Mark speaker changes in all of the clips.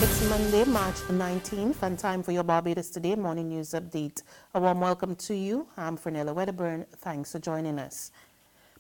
Speaker 1: It's Monday, March 19th, and time for your Barbados Today morning news update. A warm welcome to you. I'm Fernella Wedderburn. Thanks for joining us.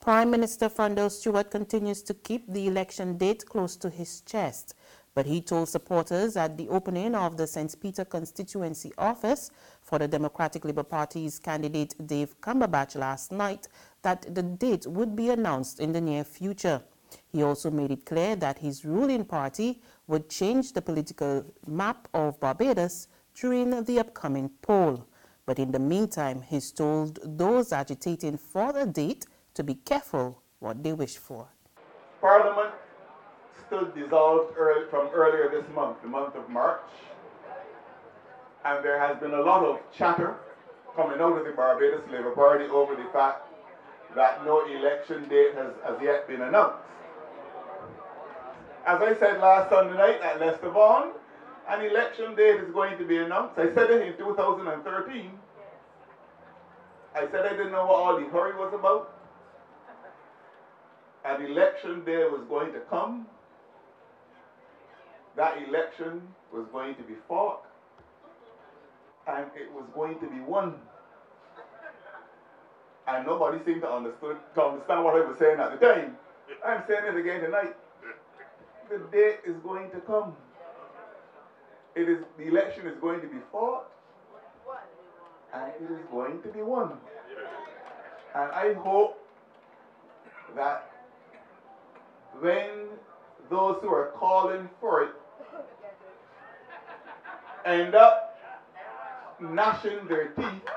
Speaker 1: Prime Minister Frondo Stewart continues to keep the election date close to his chest, but he told supporters at the opening of the St. Peter constituency office for the Democratic Labour Party's candidate Dave Cumberbatch last night that the date would be announced in the near future. He also made it clear that his ruling party would change the political map of Barbados during the upcoming poll. But in the meantime, he's told those agitating for the date to be careful what they wish for.
Speaker 2: Parliament still dissolved from earlier this month, the month of March, and there has been a lot of chatter coming out of the Barbados Labour Party over the fact that no election date has as yet been announced. As I said last Sunday night at Leicester Vaughan, an election date is going to be announced. I said it in 2013. I said I didn't know what all the hurry was about. An election day was going to come. That election was going to be fought, and it was going to be won. And nobody seemed to understand what I was saying at the time. I'm saying it again tonight. The date is going to come. The election is going to be fought, and it is going to be won. And I hope that when those who are calling for it end up gnashing their teeth,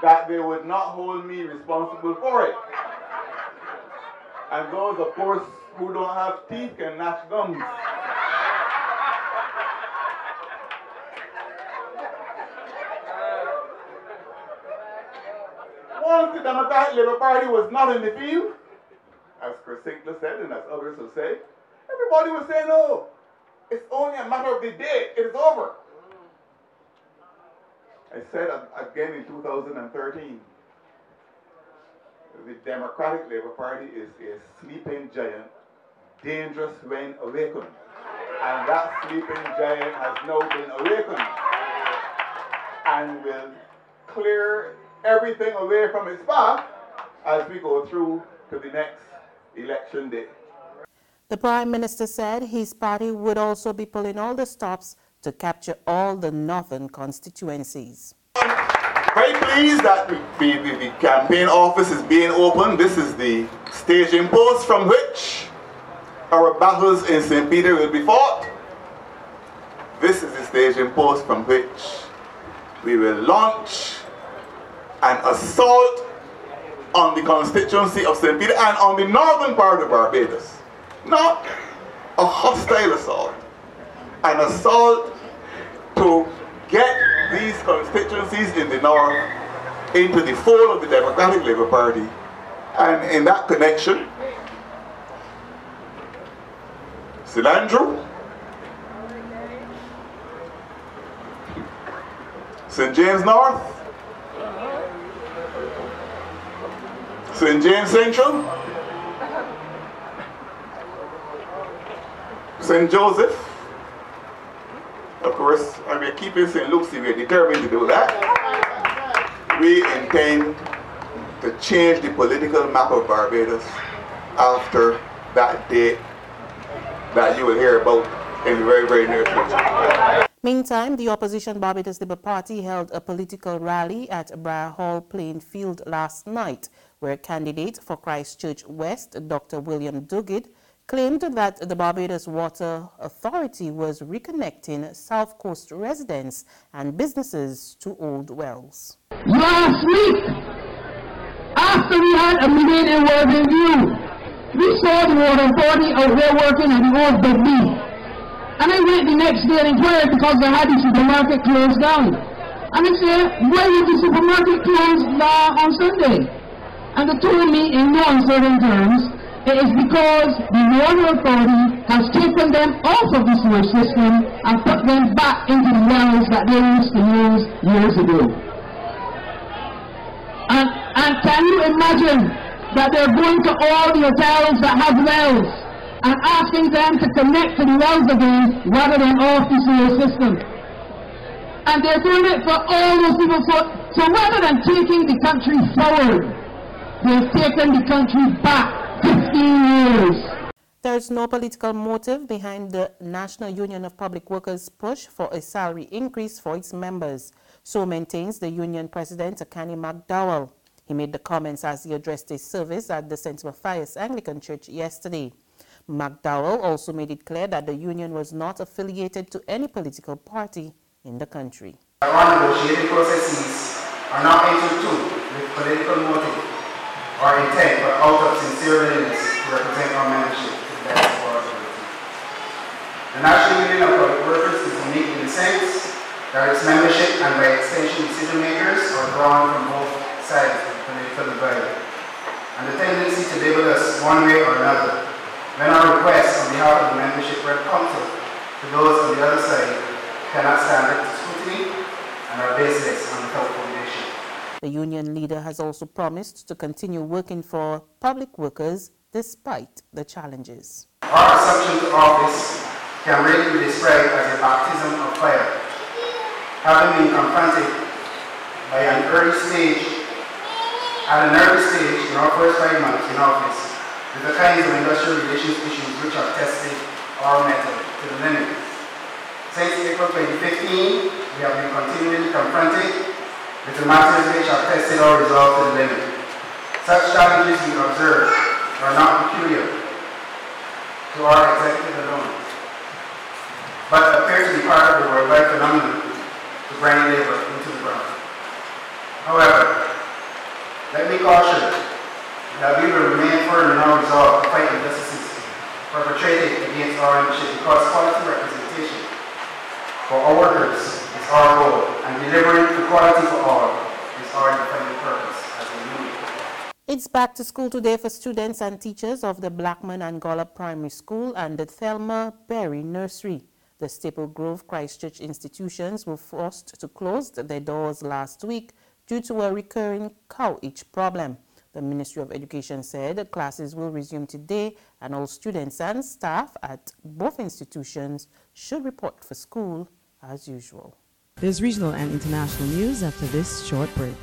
Speaker 2: that they would not hold me responsible for it. And those, of course, who don't have teeth can gnash gums. Once the Democratic Labour Party was not in the field, as Chris Sinkler said and as others have said, everybody was saying, oh, it's only a matter of the day, it is over. I said again in 2013, the Democratic Labour Party is a sleeping giant, dangerous when awakened. And that sleeping giant has now been awakened and will clear everything away from its path as we go through to the next election day.
Speaker 1: The Prime Minister said his party would also be pulling all the stops to capture all the northern constituencies.
Speaker 2: Very pleased that the campaign office is being opened. This is the staging post from which our battles in St. Peter will be fought. This is the staging post from which we will launch an assault on the constituency of St. Peter and on the northern part of Barbados. Not a hostile assault, an assault to get these constituencies in the north into the fold of the Democratic Labour Party. And in that connection, Cilantro, St. James North, St. James Central, St. Joseph, of course, and we're keeping St. Lucie, we're determined to do that. We intend to change the political map of Barbados after that date that you will hear about in the very, very near future.
Speaker 1: Meantime, the opposition Barbados Labour Party held a political rally at Briar Hall playing field last night, where candidate for Christchurch West, Dr. William Duguid, claimed that the Barbados Water Authority was reconnecting South Coast residents and businesses to old wells.
Speaker 3: Last week, after we had a meeting in Working View, we saw the Water Authority out there working at the old Big B. And I went the next day and inquired because they had the supermarket closed down. And I said, why was the supermarket closed on Sunday? And they told me in no uncertain terms, it is because the Water Authority has taken them off of the sewer system and put them back into the wells that they used to use years ago. And can you imagine that they're going to all the hotels that have wells and asking them to connect to the wells again rather than off the sewer system. And they're doing it for all those people. So rather than taking the country forward, they've taken the country back 15 years.
Speaker 1: There is no political motive behind the National Union of Public Workers' push for a salary increase for its members. So maintains the union president, Akani McDowell. He made the comments as he addressed a service at the St. Matthias Anglican Church yesterday. McDowell also made it clear that the union was not affiliated to any political party in the country.
Speaker 4: Our negotiating processes are not entered into with political motive or intent, but out of sincere willingness to represent our membership to the best of our ability. The National Union of Public Workers is unique in the sense that its membership and by extension decision makers are drawn from both sides of the political divide. And the tendency to label us one way or another when our requests on behalf of the membership were counter to those on the other side cannot stand up to scrutiny and are baseless and without foundation.
Speaker 1: The union leader has also promised to continue working for public workers despite the challenges.
Speaker 4: Our assumption to office can really be described as a baptism of fire. Having been confronted by an early stage in our first 5 months in office with the kinds of industrial relations issues which have tested our method to the limit. Since April 2015, we have been continually confronted with the matters which have tested our resolve to the limit. Such challenges we observe are not peculiar to our executive alone, but appear to be part of the worldwide phenomenon to grind labor into the ground. However, let me caution that we will remain firm in our resolve to fight injustices perpetrated against our membership because quality representation for our workers is our goal, and delivering equality for all is our defining purpose as a union.
Speaker 1: It's back to school today for students and teachers of the Blackman and Gollop Primary School and the Thelma Nursery. The Staple Grove Christchurch institutions were forced to close their doors last week due to a recurring cow itch problem. The Ministry of Education said classes will resume today and all students and staff at both institutions should report for school as usual.
Speaker 5: There's regional and international news after this short break.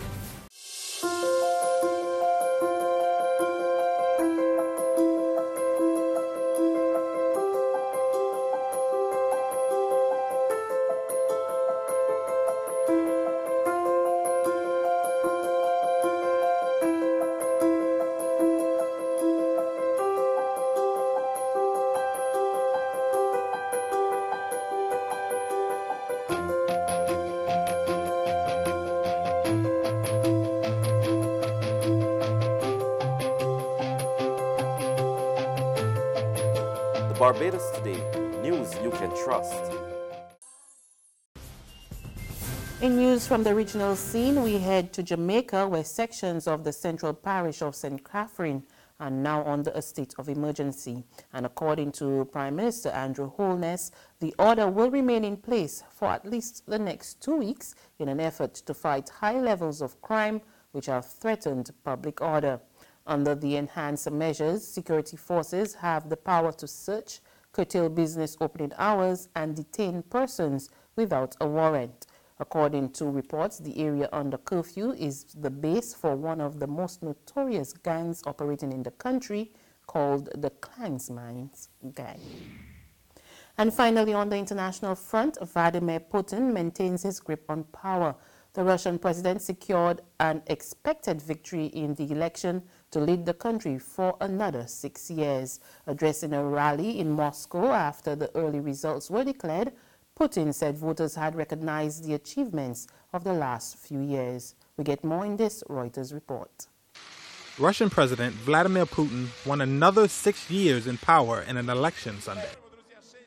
Speaker 6: Barbados Today, news you can trust.
Speaker 1: In news from the regional scene, we head to Jamaica, where sections of the central parish of St. Catherine are now under a state of emergency. And according to Prime Minister Andrew Holness, the order will remain in place for at least the next 2 weeks in an effort to fight high levels of crime which have threatened public order. Under the enhanced measures, security forces have the power to search, curtail business opening hours, and detain persons without a warrant. According to reports, the area under curfew is the base for one of the most notorious gangs operating in the country, called the Klansman's Gang. And finally, on the international front, Vladimir Putin maintains his grip on power. The Russian president secured an expected victory in the election to lead the country for another 6 years. Addressing a rally in Moscow after the early results were declared, Putin said voters had recognized the achievements of the last few years. We get more in this Reuters report.
Speaker 7: Russian President Vladimir Putin won another 6 years in power in an election Sunday,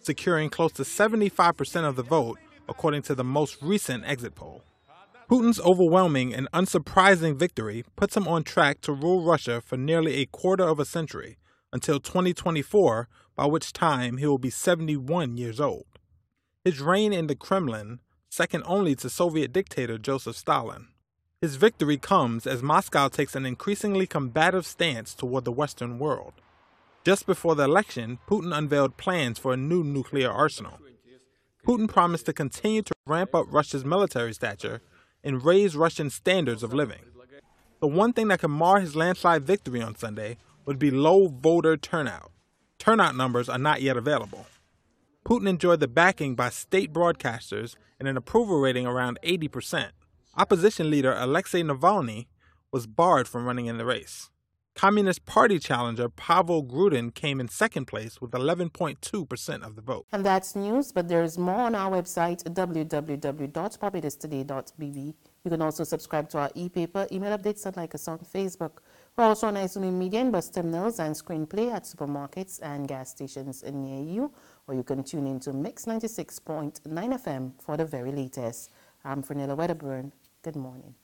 Speaker 7: securing close to 75% of the vote, according to the most recent exit poll. Putin's overwhelming and unsurprising victory puts him on track to rule Russia for nearly a quarter of a century, until 2024, by which time he will be 71 years old. His reign in the Kremlin, second only to Soviet dictator Joseph Stalin. His victory comes as Moscow takes an increasingly combative stance toward the Western world. Just before the election, Putin unveiled plans for a new nuclear arsenal. Putin promised to continue to ramp up Russia's military stature and raise Russian standards of living. The one thing that could mar his landslide victory on Sunday would be low voter turnout. Turnout numbers are not yet available. Putin enjoyed the backing by state broadcasters and an approval rating around 80%. Opposition leader Alexei Navalny was barred from running in the race. Communist Party challenger Pavel Grudin came in second place with 11.2% of the vote.
Speaker 1: And that's news, but there is more on our website, www.barbadostoday.bb. You can also subscribe to our e-paper, email updates, and like us on Facebook. We're also on Izumi Media and Bus Terminals and Screenplay at supermarkets and gas stations near you, or you can tune into Mix 96.9 FM for the very latest. I'm Fernella Wedderburn. Good morning.